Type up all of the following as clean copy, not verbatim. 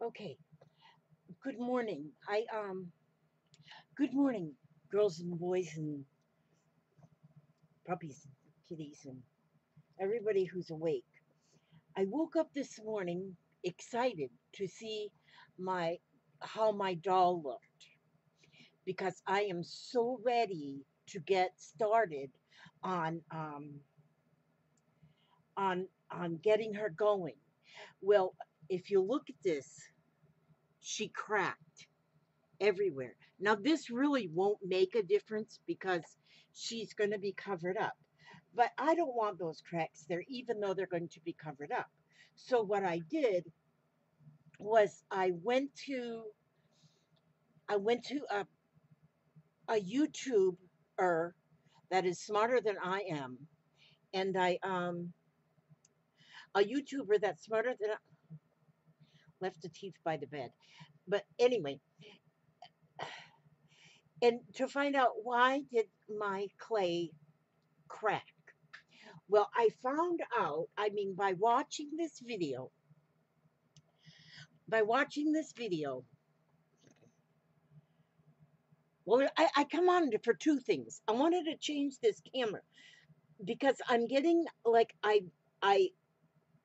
Okay. Good morning. Good morning, girls and boys and puppies and kitties and everybody who's awake. I woke up this morning excited to see my how my doll looked because I am so ready to get started on on getting her going. Well, if you look at this, she cracked everywhere. Now, this really won't make a difference because she's going to be covered up. But I don't want those cracks there, even though they're going to be covered up. So what I did was I went to a YouTuber that is smarter than I am, and I a YouTuber that's smarter than left the teeth by the bed. But anyway, and to find out why did my clay crack. Well, I found out, I mean, by watching this video, well, I come on for two things. I wanted to change this camera because I'm getting like, I,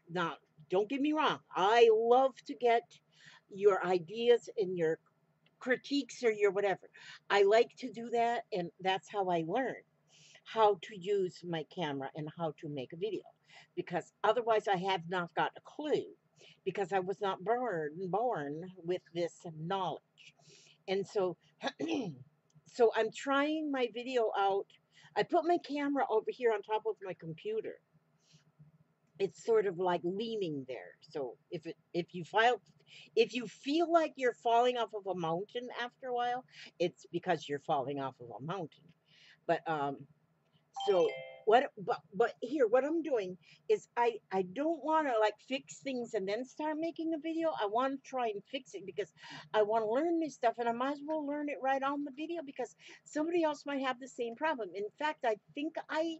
now, don't get me wrong. I love to get your ideas and your critiques or your whatever. I like to do that, and that's how I learn how to use my camera and how to make a video because otherwise I have not got a clue because I was not born with this knowledge. And so so I'm trying my video out. I put my camera over here on top of my computer. It's sort of like leaning there. So if you feel like you're falling off of a mountain after a while, it's because you're falling off of a mountain. But so but here what I'm doing is I don't want to like fix things and then start making a video. I want to try and fix it because I want to learn this stuff and I might as well learn it right on the video because somebody else might have the same problem. In fact, I think I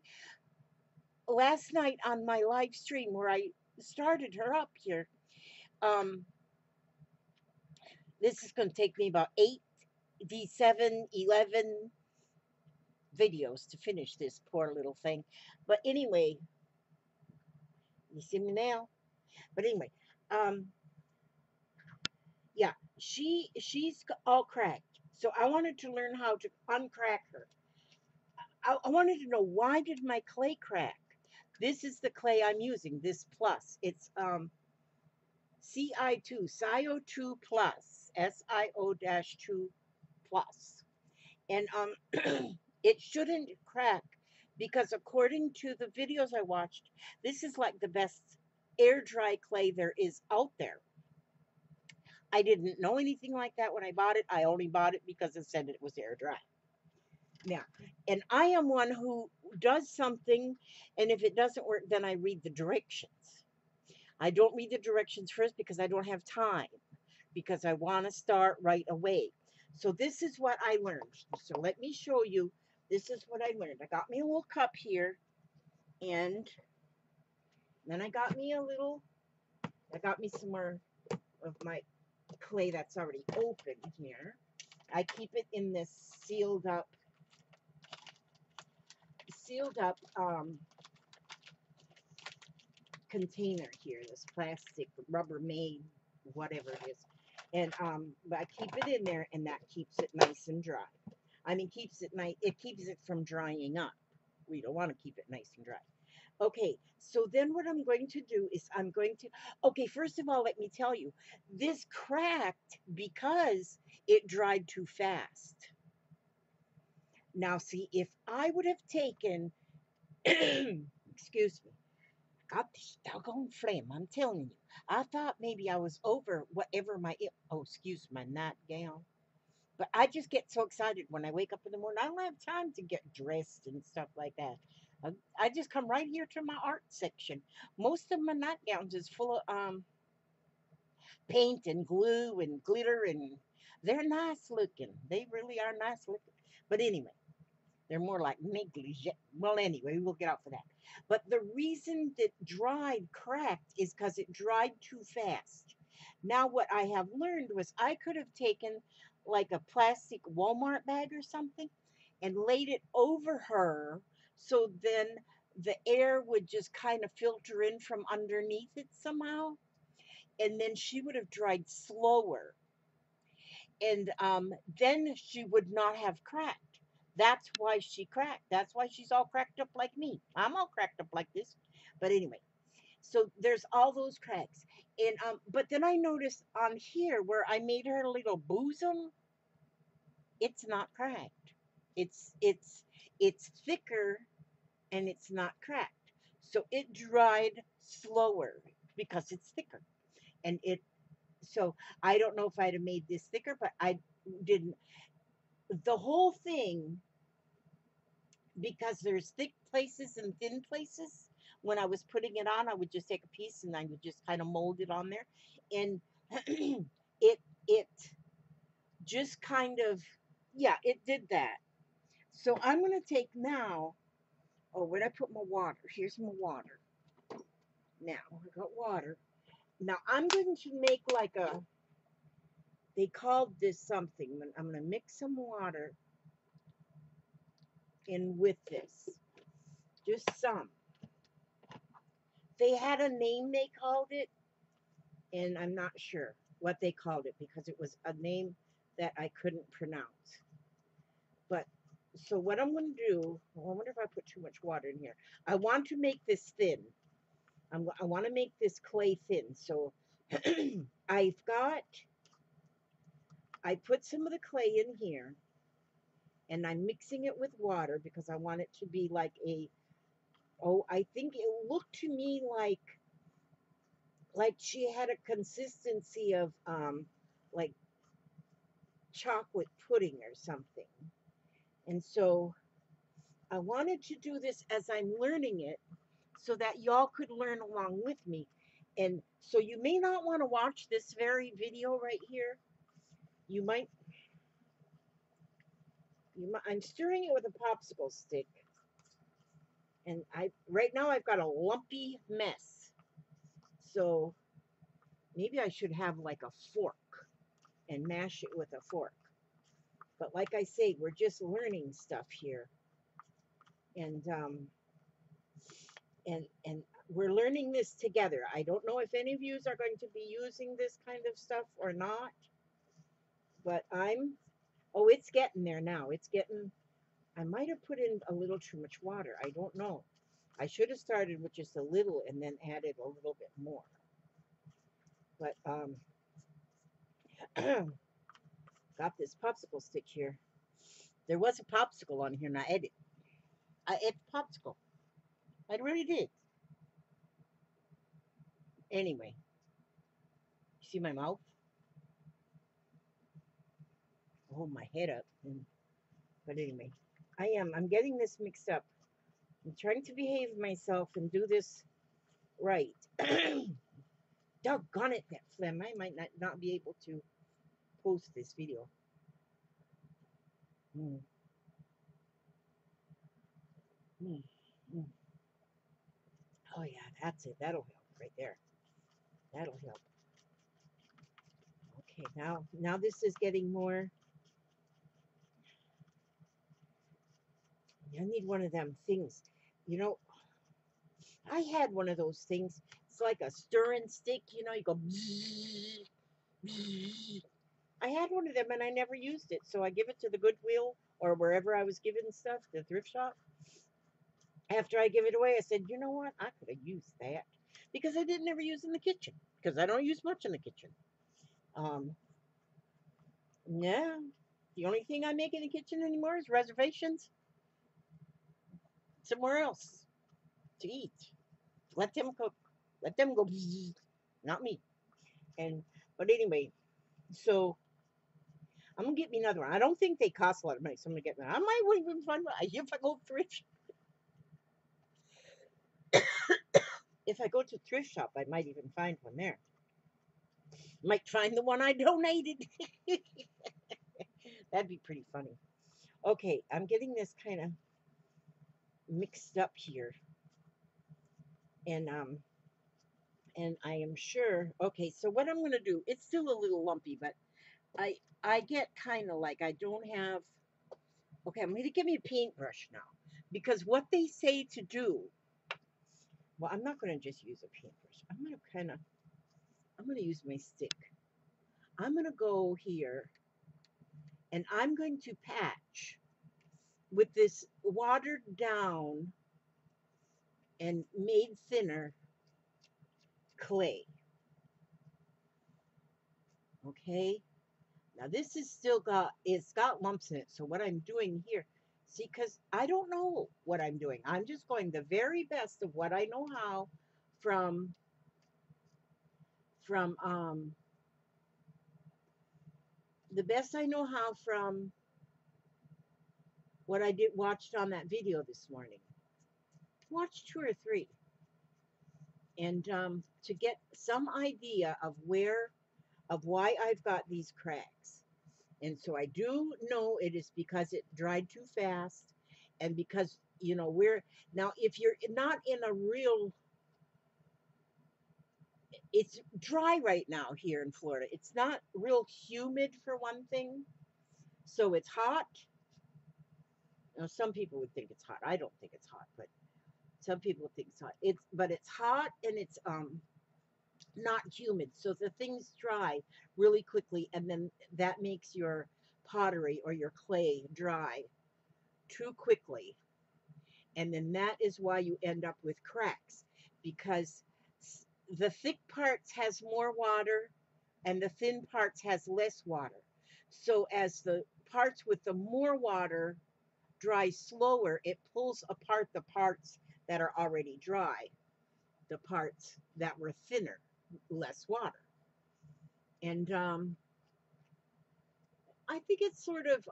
last night on my live stream where I started her up here, um this is going to take me about 11 videos to finish this poor little thing. But anyway, you see me now. But anyway, um, yeah, she's all cracked. So I wanted to learn how to uncrack her. I wanted to know why did my clay crack? This is the clay I'm using. This plus. It's CI2 SIO2 plus SIO dash 2 plus, and it shouldn't crack because according to the videos I watched, this is like the best air dry clay there is out there. I didn't know anything like that when I bought it. I only bought it because it said it was air dry. Now, and I am one who does something, and if it doesn't work, then I read the directions. I don't read the directions first because I don't have time, because I want to start right away. So, this is what I learned. So, let me show you. This is what I learned. I got me a little cup here, and then I got me some more of my clay that's already open here. I keep it in this sealed up container here, this plastic Rubbermaid, whatever it is. And but I keep it in there, and that keeps it nice and dry. I mean, keeps it nice. It keeps it from drying up. We don't want to keep it nice and dry. Okay, so then what I'm going to do is okay, first of all, let me tell you, this cracked because it dried too fast. Now, see, if I would have taken, excuse me, got this doggone flame, I'm telling you. I thought maybe I was over whatever oh, excuse my nightgown. But I just get so excited when I wake up in the morning. I don't have time to get dressed and stuff like that. I just come right here to my art section. Most of my nightgowns is full of paint and glue and glitter, and they're nice looking. They really are nice looking. But anyway, they're more like negligee. Well, anyway, we'll get off of that. But the reason that dried cracked is because it dried too fast. Now, what I have learned was I could have taken like a plastic Walmart bag or something and laid it over her so then the air would just kind of filter in from underneath it somehow. And then she would have dried slower. And then she would not have cracked. That's why she cracked. That's why she's all cracked up like me. I'm all cracked up like this. But anyway, so there's all those cracks. And but then I noticed on here where I made her little bosom, it's not cracked. It's thicker and it's not cracked. So it dried slower because it's thicker. And it so I don't know if I'd have made this thicker, but I didn't. The whole thing, because there's thick places and thin places, when I was putting it on, I would just take a piece and I would just kind of mold it on there. And it just kind of, yeah, it did that. So I'm going to take now, oh, where'd I put my water? Here's my water. Now, I got water. Now I'm going to make like a, they called this something. I'm going to mix some water in with this. Just some. They had a name they called it, and I'm not sure what they called it because it was a name that I couldn't pronounce. But so what I'm going to do, well, I wonder if I put too much water in here. I want to make this thin. I want to make this clay thin. So I've got, I put some of the clay in here and I'm mixing it with water because I want it to be like a, oh, I think it looked to me like she had a consistency of like chocolate pudding or something. And so I wanted to do this as I'm learning it so that y'all could learn along with me. And so you may not want to watch this very video right here. You might, I'm stirring it with a popsicle stick. And right now I've got a lumpy mess. So maybe I should have like a fork and mash it with a fork. But like I say, we're just learning stuff here. And and we're learning this together. I don't know if any of you are going to be using this kind of stuff or not, but oh, it's getting there now. It's getting, I might have put in a little too much water. I don't know. I should have started with just a little and then added a little bit more. But got this popsicle stick here. There was a popsicle on here, and I ate it. I ate the popsicle. I really did. Anyway, you see my mouth? Hold my head up. But anyway, I'm getting this mixed up. I'm trying to behave myself and do this right. Doggone it, that phlegm. I might not be able to post this video. Mm. Mm. Mm. Oh yeah, that's it. That'll help right there. That'll help. Okay, now this is getting more. I need one of them things. You know, I had one of those things. It's like a stirring stick. You know, you go. Bzzz, bzzz. I had one of them and I never used it, so I give it to the Goodwill or wherever I was giving stuff, the thrift shop. After I give it away, I said, you know what? I could have used that because I didn't ever use in the kitchen because I don't use much in the kitchen. Um, yeah, the only thing I make in the kitchen anymore is reservations somewhere else to eat. Let them cook. Let them go. Bzzz, not me. And but anyway, so I'm gonna get me another one. I don't think they cost a lot of money, so I'm gonna get one. I might even find one if I go thrift. If I go to thrift shop, I might even find one there. Might find the one I donated. That'd be pretty funny. Okay, I'm getting this kind of mixed up here, and And I am sure, okay, so what I'm going to do, it's still a little lumpy, but I I get kind of like I don't have, okay, I'm going to give me a paintbrush now because what they say to do, well, I'm not going to just use a paintbrush. I'm going to use my stick. I'm going to go here and I'm going to patch with this watered down and made thinner clay. Okay. Now this is still it's got lumps in it. So what I'm doing here, see, because I don't know what I'm doing. I'm just going the very best of what I know how from from the best I know how from what I did watched on that video this morning. Watch two or three, and to get some idea of why I've got these cracks. And so I do know it is because it dried too fast, and because we're now, if you're not in a real, it's dry right now here in Florida. It's not real humid for one thing, so it's hot. Some people would think it's hot. I don't think it's hot, but some people think it's hot. It's hot, and it's not humid, so the things dry really quickly, and then that makes your pottery or your clay dry too quickly, and then that is why you end up with cracks, because the thick parts has more water and the thin parts has less water. So as the parts with the more water dry slower, it pulls apart the parts that are already dry, the parts that were thinner, less water. And I think it sort of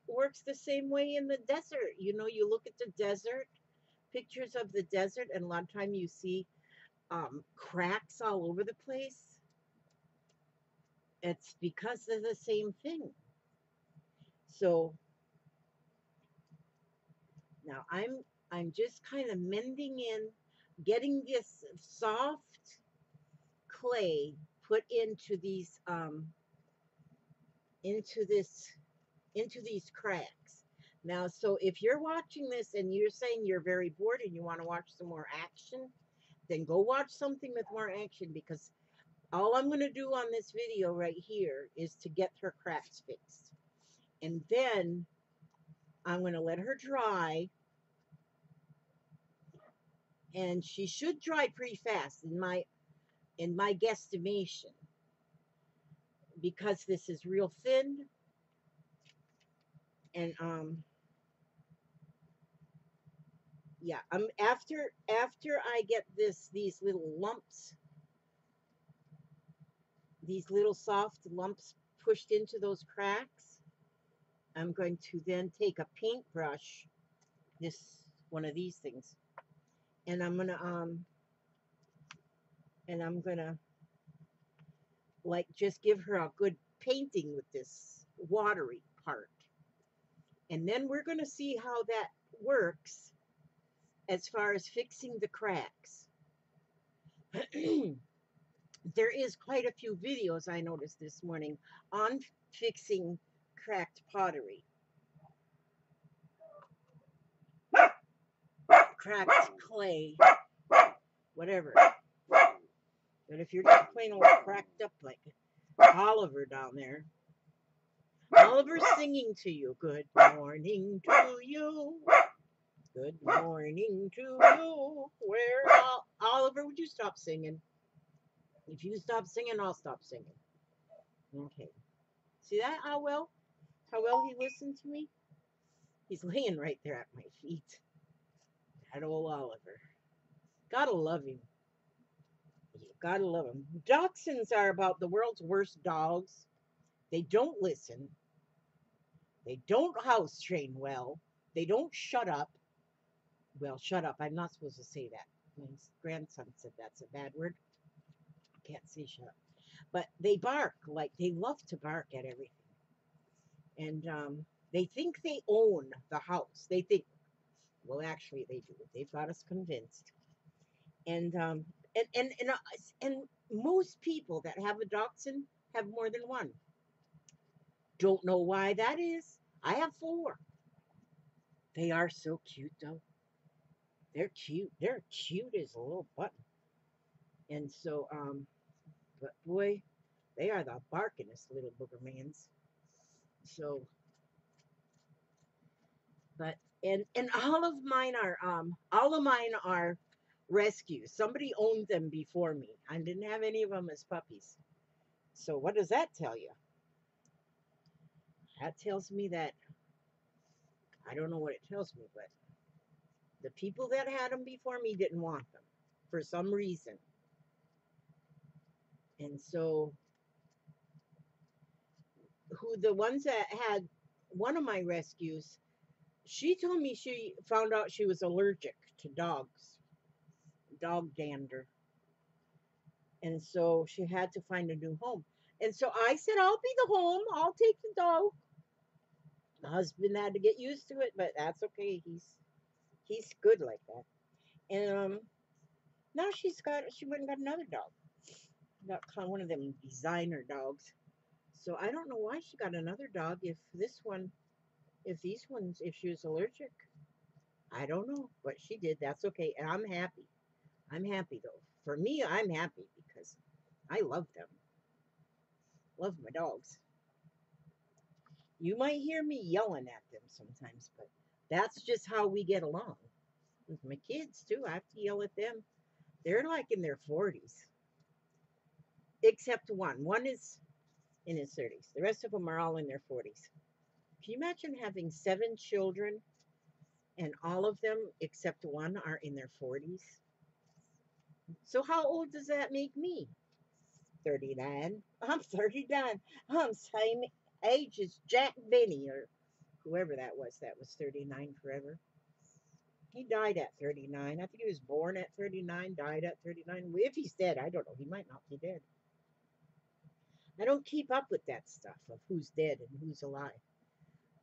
works the same way in the desert. You look at the desert, pictures of the desert, and a lot of time you see cracks all over the place. It's because of the same thing. So now I'm just kind of mending in, getting this soft clay put into this into these cracks. Now, so if you're watching this and you're saying you're very bored and you want to watch some more action, then go watch something with more action, because all I'm going to do on this video right here is to get her cracks fixed. And then I'm going to let her dry, and she should dry pretty fast in my guesstimation, because this is real thin. And yeah, after I get these little lumps, these little soft lumps pushed into those cracks, I'm going to then take a paintbrush, this one of these things, and I'm gonna like just give her a good painting with this watery part. And then we're gonna see how that works as far as fixing the cracks. There is quite a few videos I noticed this morning on fixing cracked pottery, cracked clay, whatever. But if you're just plain old cracked up like Oliver down there, Oliver's singing to you. Good morning to you. Good morning to you. Oliver, would you stop singing? If you stop singing, I'll stop singing. Okay. See that? How well he listened to me? He's laying right there at my feet. That old Oliver. Gotta love him. You gotta love him. Dachshunds are about the world's worst dogs. They don't listen. They don't house train well. They don't shut up. Well, shut up. I'm not supposed to say that. My grandson said that's a bad word. I can't say shut up. But they bark, like they love to bark at everything. And they think they own the house. They think, well, actually, they do. They've got us convinced. And And most people that have a dachshund have more than one. Don't know why that is. I have four. They are so cute though. They're cute. They're cute as a little button. And so, but boy, they are the barkingest little booger mans. So, but and all of mine are rescues. Somebody owned them before me. I didn't have any of them as puppies. So what does that tell you? That tells me that I don't know what it tells me, but the people that had them before me didn't want them for some reason. And so who the ones that had one of my rescues, she told me she found out she was allergic to dogs, dog dander. And so she had to find a new home. And so I said, I'll be the home. I'll take the dog. My husband had to get used to it, but that's okay. He's good like that. And now she went and got another dog. Got kind of one of them designer dogs. So I don't know why she got another dog if she was allergic. I don't know, but she did. That's okay. And I'm happy. I'm happy though. For me, I'm happy because I love them. Love my dogs. You might hear me yelling at them sometimes, but that's just how we get along. With my kids too, I have to yell at them. They're like in their 40s, except one. One is in his 30s. The rest of them are all in their 40s. Can you imagine having 7 children and all of them except one are in their 40s? So how old does that make me? 39. I'm 39. I'm same age as Jack Benny or whoever that was 39 forever. He died at 39. I think he was born at 39, died at 39. If he's dead, I don't know. He might not be dead. I don't keep up with that stuff of who's dead and who's alive.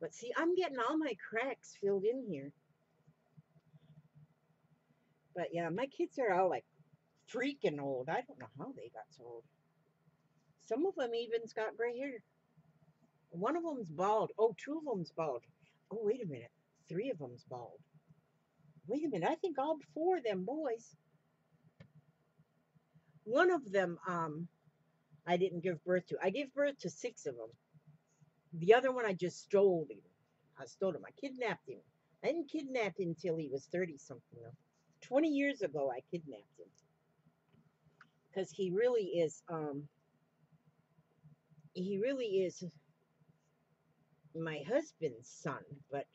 But see, I'm getting all my cracks filled in here. But yeah, my kids are all like freaking old. I don't know how they got so old. Some of them even's got gray hair. One of them's bald. Oh, two of them's bald. Oh, wait a minute. Three of them's bald. Wait a minute. I think all four of them boys. One of them, I didn't give birth to. I gave birth to 6 of them. The other one, I just stole him. I stole him. I kidnapped him. I didn't kidnap him until he was 30 something though. 20 years ago, I kidnapped him because he really is my husband's son. But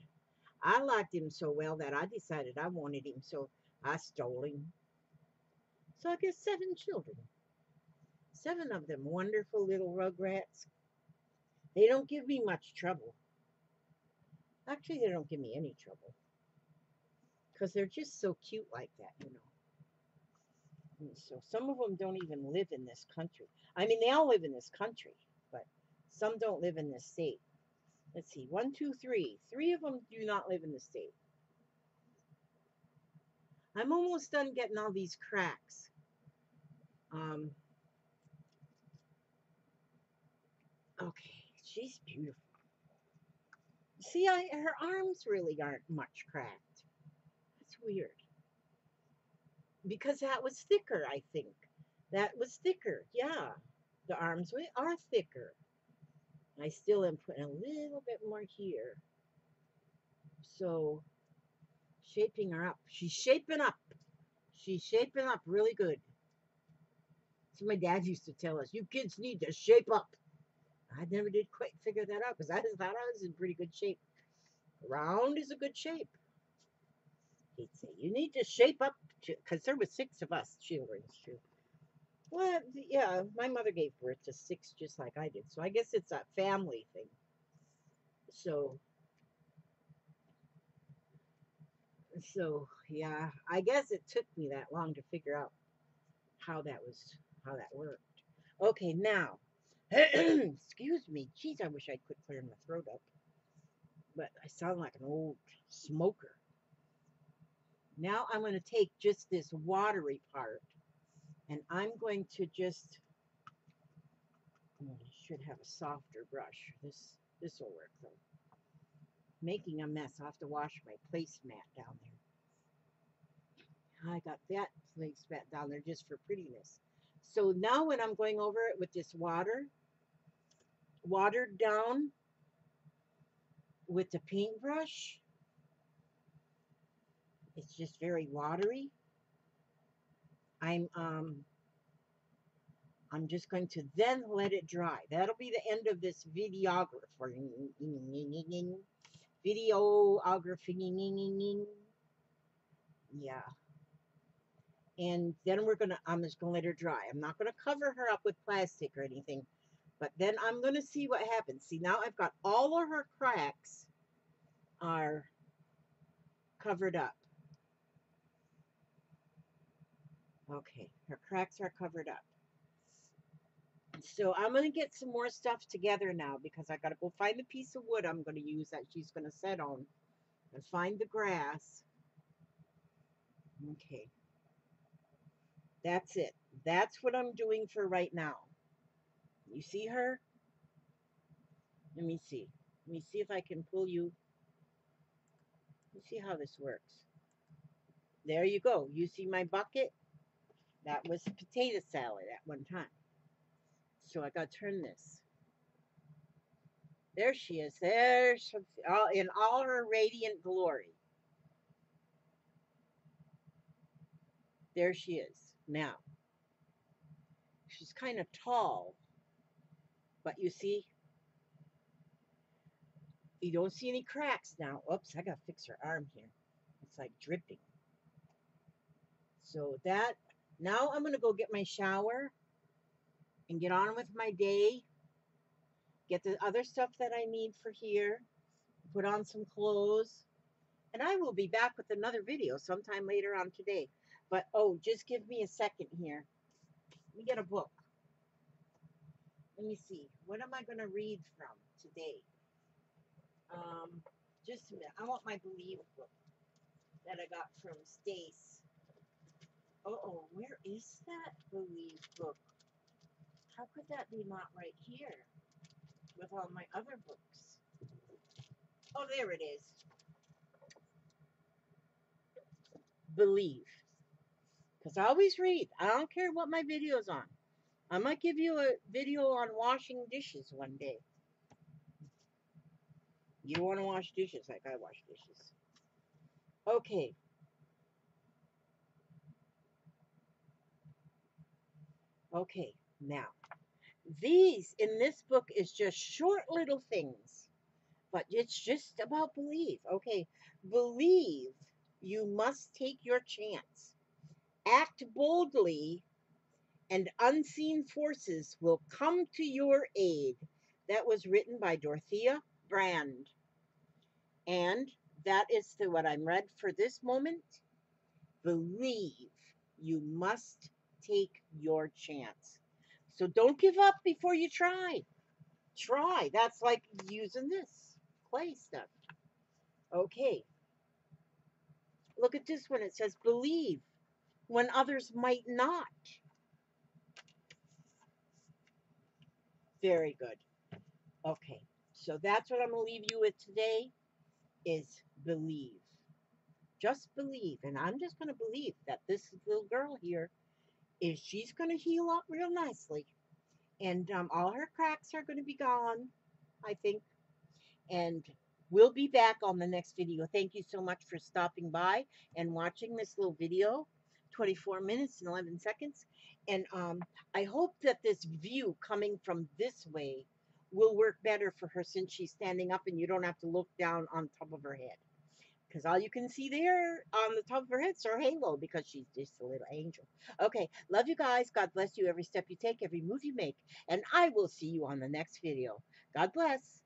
I liked him so well that I decided I wanted him, so I stole him. So I guess 7 children, 7 of them, wonderful little rugrats. They don't give me much trouble. Actually, they don't give me any trouble because they're just so cute like that. And so some of them don't even live in this country. I mean, they all live in this country, but some don't live in this state. Let's see, one, two, three. 3 of them do not live in the state. I'm almost done getting all these cracks. Okay, she's beautiful. See, her arms really aren't much cracked. That's weird. Because that was thicker, I think. That was thicker, yeah. The arms are thicker. I still am putting a little bit more here. So, shaping her up. She's shaping up. She's shaping up really good. So my dad used to tell us, you kids need to shape up. I never did quite figure that out because I thought I was in pretty good shape. Round is a good shape. He'd say, you need to shape up because there were 6 of us children too. Well, yeah, my mother gave birth to 6 just like I did. So I guess it's a family thing. So yeah, I guess it took me that long to figure out how that worked. Okay, now, excuse me. Geez, I wish I could clear my throat up, but I sound like an old smoker. Now I'm going to take just this watery part And I'm going to just, I should have a softer brush. This will work though. Making a mess. I'll have to wash my placemat down there. I got that placemat down there just for prettiness. So now when I'm going over it with this watered down with the paintbrush, it's just very watery. I'm just going to then let it dry. That'll be the end of this videography. Videography. Yeah. And then I'm just gonna let her dry. I'm not gonna cover her up with plastic or anything, but then I'm gonna see what happens. See, now I've got all of her cracks are covered up. Okay, her cracks are covered up. So I'm gonna get some more stuff together now because I gotta go find the piece of wood I'm gonna use that she's gonna set on and find the grass. Okay. That's it. That's what I'm doing for right now. You see her? Let me see. Let me see if I can pull you. Let me see how this works. There you go. You see my bucket? That was potato salad at one time. So I got to turn this. There she is. There's in all her radiant glory. There she is. Now, she's kind of tall, but you see, you don't see any cracks now. Oops, I got to fix her arm here. It's like dripping. So that, now I'm going to go get my shower and get on with my day. Get the other stuff that I need for here. Put on some clothes. And I will be back with another video sometime later on today. But, oh, just give me a second here. Let me get a book. Let me see. What am I going to read from today? Just a minute. I want my Believe book that I got from Stace. Oh, where is that Believe book? How could that be not right here with all my other books? Oh, there it is. Believe. Because I always read. I don't care what my video's on. I might give you a video on washing dishes one day. You want to wash dishes like I wash dishes. Okay. Okay. Now, these in this book is just short little things, but it's just about believe. Okay. Believe you must take your chance. Act boldly and unseen forces will come to your aid. That was written by Dorothea Brand. And that is what I'm read for this moment. Believe you must take your chance. So don't give up before you try. Try. That's like using this clay stuff. Okay. Look at this one. It says believe when others might not. Very good. Okay. So that's what I'm going to leave you with today is believe. Just believe. And I'm just going to believe that this little girl here is she's going to heal up real nicely. And all her cracks are going to be gone, I think. And we'll be back on the next video. Thank you so much for stopping by and watching this little video, 24 minutes and 11 seconds. And I hope that this view coming from this way will work better for her since she's standing up and you don't have to look down on top of her head. Because all you can see there on the top of her head is her halo because she's just a little angel. Okay, love you guys. God bless you every step you take, every move you make. And I will see you on the next video. God bless.